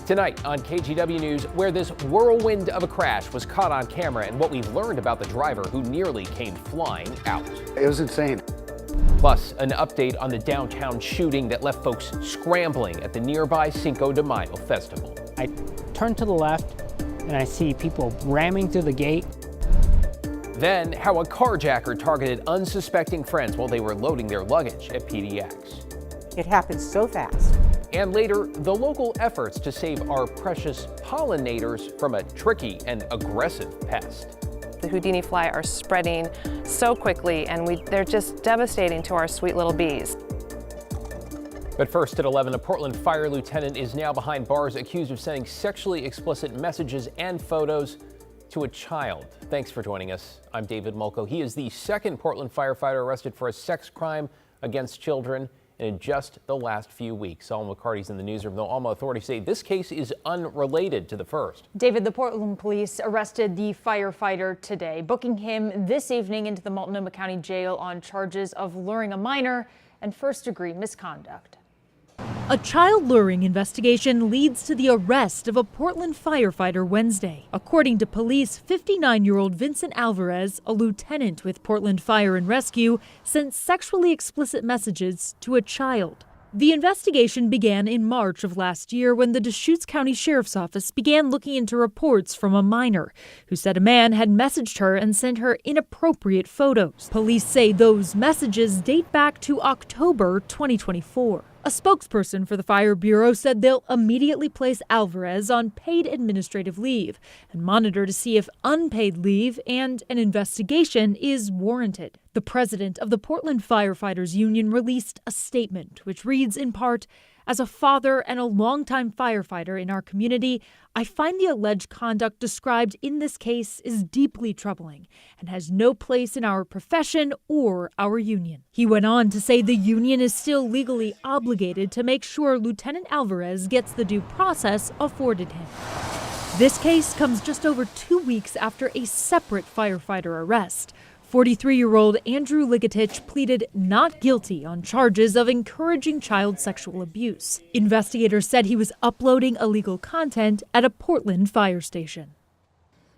Tonight on KGW News, where this whirlwind of a crash was caught on camera and what we've learned about the driver who nearly came flying out. It was insane. Plus, an update on the downtown shooting that left folks scrambling at the nearby Cinco de Mayo festival. I turn to the left and I see people ramming through the gate. Then, how a carjacker targeted unsuspecting friends while they were loading their luggage at PDX. It happened so fast. And later, the local efforts to save our precious pollinators from a tricky and aggressive pest. The Houdini fly are spreading so quickly, and they're just devastating to our sweet little bees. But first at 11, a Portland fire lieutenant is now behind bars accused of sending sexually explicit messages and photos to a child. Thanks for joining us. I'm David Mulco. He is the second Portland firefighter arrested for a sex crime against children in just the last few weeks. Alma McCarty's in the newsroom, though Alma authorities say this case is unrelated to the first. David, the Portland police arrested the firefighter today, booking him this evening into the Multnomah County Jail on charges of luring a minor and first-degree misconduct. A child luring investigation leads to the arrest of a Portland firefighter Wednesday. According to police, 59-year-old Vincent Alvarez, a lieutenant with Portland Fire and Rescue, sent sexually explicit messages to a child. The investigation began in March of last year when the Deschutes County Sheriff's Office began looking into reports from a minor who said a man had messaged her and sent her inappropriate photos. Police say those messages date back to October 2024. A spokesperson for the Fire Bureau said they'll immediately place Alvarez on paid administrative leave and monitor to see if unpaid leave and an investigation is warranted. The president of the Portland Firefighters Union released a statement which reads in part, "As a father and a longtime firefighter in our community, I find the alleged conduct described in this case is deeply troubling and has no place in our profession or our union." He went on to say the union is still legally obligated to make sure Lieutenant Alvarez gets the due process afforded him. This case comes just over 2 weeks after a separate firefighter arrest. 43-year-old Andrew Ligatich pleaded not guilty on charges of encouraging child sexual abuse. Investigators said he was uploading illegal content at a Portland fire station.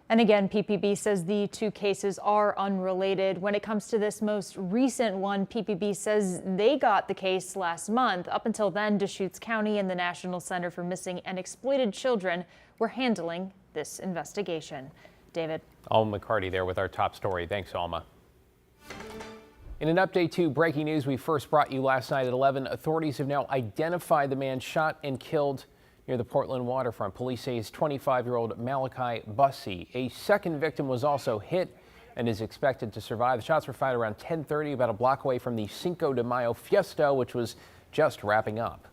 And again, PPB says the two cases are unrelated. When it comes to this most recent one, PPB says they got the case last month. Up until then, Deschutes County and the National Center for Missing and Exploited Children were handling this investigation. David. Alma McCarty there with our top story. Thanks, Alma. In an update to breaking news we first brought you last night at 11, authorities have now identified the man shot and killed near the Portland Waterfront. Police say it's 25-year-old Malachi Bussey. A second victim was also hit and is expected to survive. The shots were fired around 10:30, about a block away from the Cinco de Mayo Fiesta, which was just wrapping up.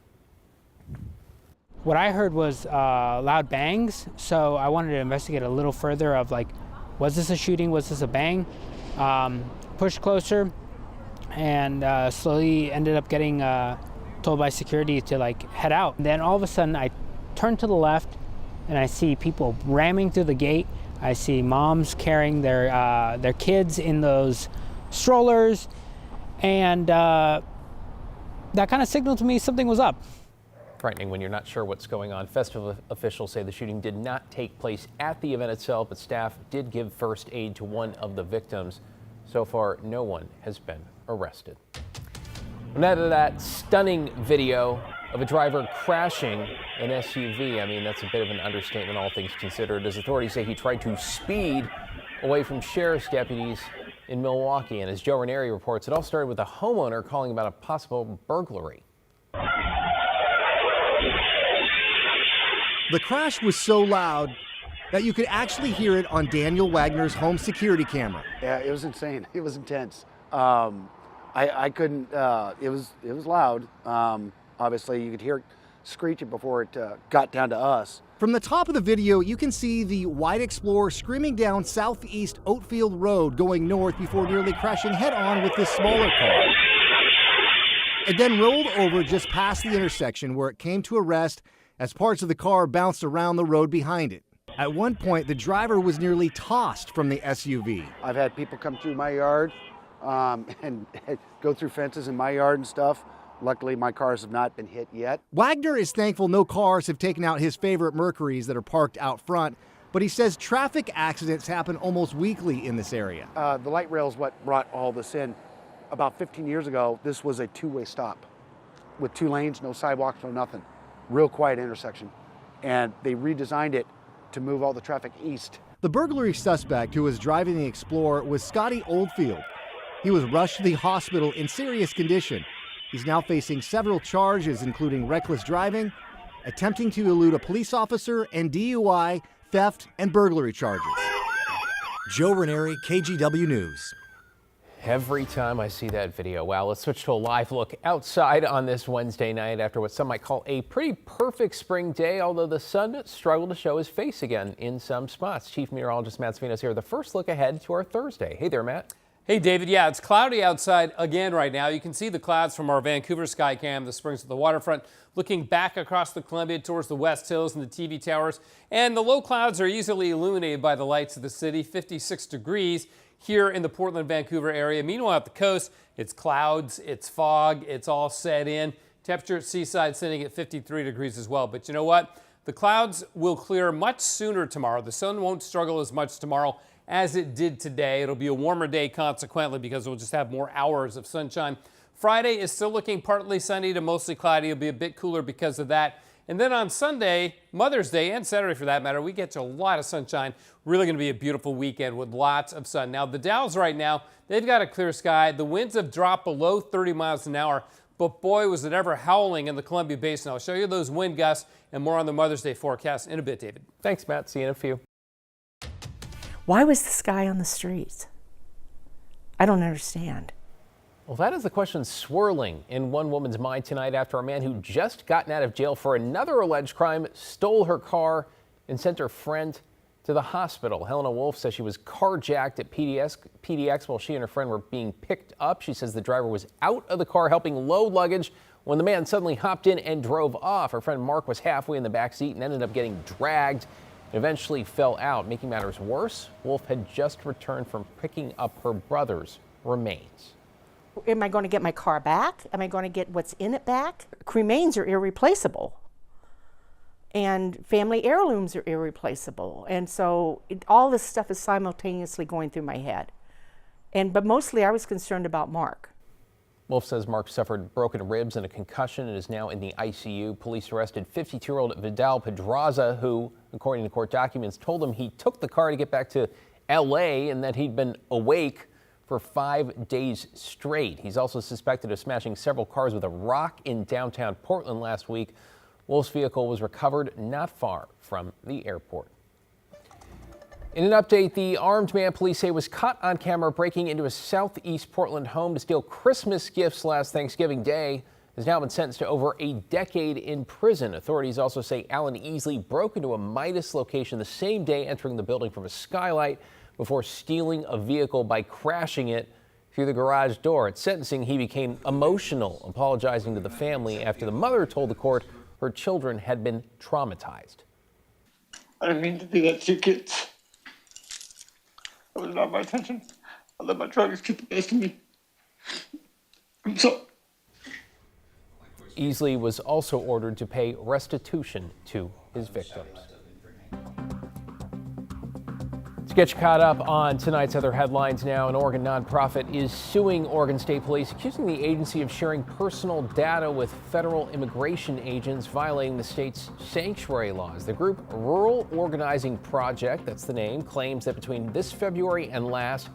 What I heard was loud bangs, so I wanted to investigate a little further of like, was this a shooting, was this a bang? Pushed closer and slowly ended up getting told by security to like head out. And then all of a sudden I turn to the left and I see people ramming through the gate. I see moms carrying their kids in those strollers, and that kind of signaled to me something was up. Frightening when you're not sure what's going on. Festival officials say the shooting did not take place at the event itself, but staff did give first aid to one of the victims. So far, no one has been arrested. Now to that stunning video of a driver crashing an SUV. I mean, that's a bit of an understatement, all things considered, as authorities say he tried to speed away from sheriff's deputies in Milwaukee. And as Joe Ranieri reports, it all started with a homeowner calling about a possible burglary. The crash was so loud that you could actually hear it on Daniel Wagner's home security camera. Yeah, it was insane. It was intense. I couldn't, it was loud. Obviously, you could hear it screeching before it got down to us. From the top of the video, you can see the white Explorer screaming down Southeast Oatfield Road going north before nearly crashing head-on with this smaller car. It then rolled over just past the intersection where it came to a rest as parts of the car bounced around the road behind it. At one point, the driver was nearly tossed from the SUV. I've had people come through my yard and go through fences in my yard and stuff Luckily, my cars have not been hit yet. Wagner is thankful no cars have taken out his favorite Mercurys that are parked out front, but he says traffic accidents happen almost weekly in this area. The light rail is what brought all this in. About 15 years ago, this was a two-way stop with 2 lanes, no sidewalks, no nothing. Real quiet intersection. And they redesigned it to move all the traffic east. The burglary suspect who was driving the Explorer was Scotty Oldfield. He was rushed to the hospital in serious condition. He's now facing several charges, including reckless driving, attempting to elude a police officer, and DUI, theft, and burglary charges. Joe Ranieri, KGW News. Every time I see that video. Wow, let's switch to a live look outside on this Wednesday night after what some might call a pretty perfect spring day, although the sun struggled to show his face again in some spots. Chief Meteorologist Matt Savino's here with the first look ahead to our Thursday. Hey there, Matt. Hey, David. Yeah, it's cloudy outside again right now. You can see the clouds from our Vancouver Skycam, the springs of the waterfront, looking back across the Columbia towards the West Hills and the TV towers. And the low clouds are easily illuminated by the lights of the city, 56 degrees here in the Portland, Vancouver area. Meanwhile, at the coast, it's clouds, it's fog, it's all set in. Temperature at Seaside sitting at 53 degrees as well. But you know what? The clouds will clear much sooner tomorrow. The sun won't struggle as much tomorrow as it did today. It'll be a warmer day consequently because we'll just have more hours of sunshine. Friday is still looking partly sunny to mostly cloudy. It'll be a bit cooler because of that. And then on Sunday, Mother's Day, and Saturday for that matter, we get to a lot of sunshine. Really going to be a beautiful weekend with lots of sun. Now, the Dalles right now, they've got a clear sky. The winds have dropped below 30 miles an hour, but boy, was it ever howling in the Columbia Basin. I'll show you those wind gusts and more on the Mother's Day forecast in a bit, David. Thanks, Matt. See you in a few. Why was the sky on the streets? I don't understand. Well, that is the question swirling in one woman's mind tonight after a man who just gotten out of jail for another alleged crime stole her car and sent her friend to the hospital. Helena Wolf says she was carjacked at PDX while she and her friend were being picked up. She says the driver was out of the car helping load luggage when the man suddenly hopped in and drove off. Her friend Mark was halfway in the back seat and ended up getting dragged and eventually fell out. Making matters worse, Wolf had just returned from picking up her brother's remains. Am I going to get my car back? Am I going to get what's in it back? Cremains are irreplaceable. And family heirlooms are irreplaceable. And so all this stuff is simultaneously going through my head. But mostly I was concerned about Mark. Wolf says Mark suffered broken ribs and a concussion and is now in the ICU. Police arrested 52-year-old Vidal Pedraza, who, according to court documents, told him he took the car to get back to L.A. and that he'd been awake for 5 days straight. He's also suspected of smashing several cars with a rock in downtown Portland last week. Wolf's vehicle was recovered not far from the airport. In an update, the armed man police say was caught on camera breaking into a southeast Portland home to steal Christmas gifts last Thanksgiving Day has now been sentenced to over a decade in prison. Authorities also say Alan Easley broke into a Midas location the same day, entering the building from a skylight before stealing a vehicle by crashing it through the garage door. At sentencing, he became emotional, apologizing to the family after the mother told the court her children had been traumatized. I didn't mean to do that to you kids. That was not my intention. I let my drugs get the best of me. I'm sorry. Easley was also ordered to pay restitution to his victims. To get you caught up on tonight's other headlines now, an Oregon nonprofit is suing Oregon State Police, accusing the agency of sharing personal data with federal immigration agents, violating the state's sanctuary laws. The group Rural Organizing Project, that's the name, claims that between this February and last,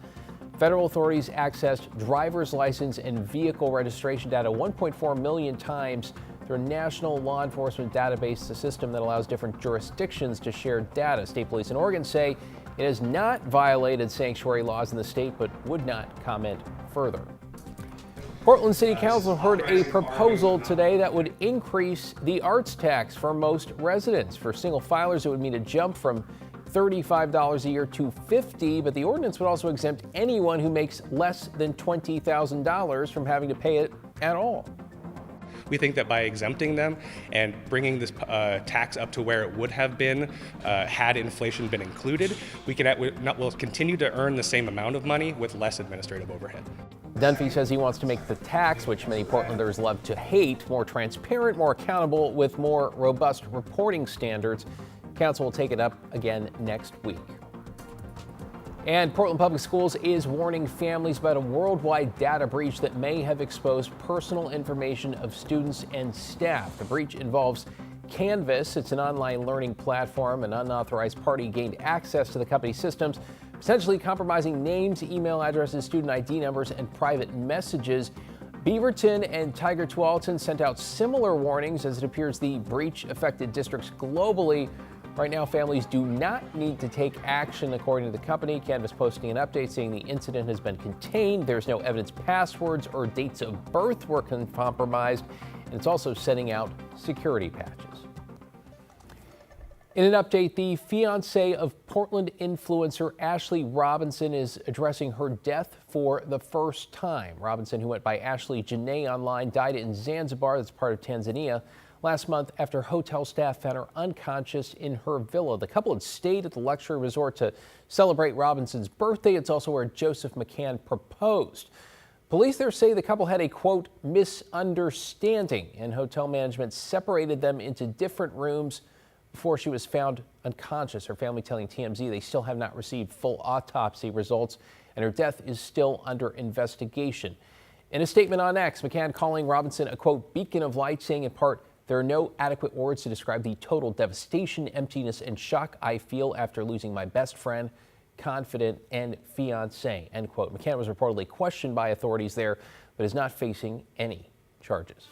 federal authorities accessed driver's license and vehicle registration data 1.4 million times through a national law enforcement database, a system that allows different jurisdictions to share data. State police in Oregon say it has not violated sanctuary laws in the state, but would not comment further. Portland City Council heard a proposal today that would increase the arts tax for most residents. For single filers, it would mean a jump from $35 a year to $50, but the ordinance would also exempt anyone who makes less than $20,000 from having to pay it at all. We think that by exempting them and bringing this tax up to where it would have been had inflation been included, we'll continue to earn the same amount of money with less administrative overhead. Dunphy says he wants to make the tax, which many Portlanders love to hate, more transparent, more accountable, with more robust reporting standards. Council will take it up again next week. And Portland Public Schools is warning families about a worldwide data breach that may have exposed personal information of students and staff. The breach involves Canvas. It's an online learning platform. An unauthorized party gained access to the company's systems, potentially compromising names, email addresses, student ID numbers, and private messages. Beaverton and Tiger Tualatin sent out similar warnings, as it appears the breach affected districts globally. Right now, families do not need to take action, according to the company. Canvas posting an update saying the incident has been contained. There's no evidence passwords or dates of birth were compromised, and it's also sending out security patches. In an update, the fiancé of Portland influencer Ashley Robinson is addressing her death for the first time. Robinson, who went by Ashley Janae online, died in Zanzibar, that's part of Tanzania, last month after hotel staff found her unconscious in her villa. The couple had stayed at the luxury resort to celebrate Robinson's birthday. It's also where Joseph McCann proposed. Police there say the couple had a, quote, misunderstanding, and hotel management separated them into different rooms before she was found unconscious. Her family telling TMZ they still have not received full autopsy results, and her death is still under investigation. In a statement on X, McCann calling Robinson a, quote, beacon of light, saying in part, there are no adequate words to describe the total devastation, emptiness, and shock I feel after losing my best friend, confidant, and fiancé, end quote. McCann was reportedly questioned by authorities there, but is not facing any charges.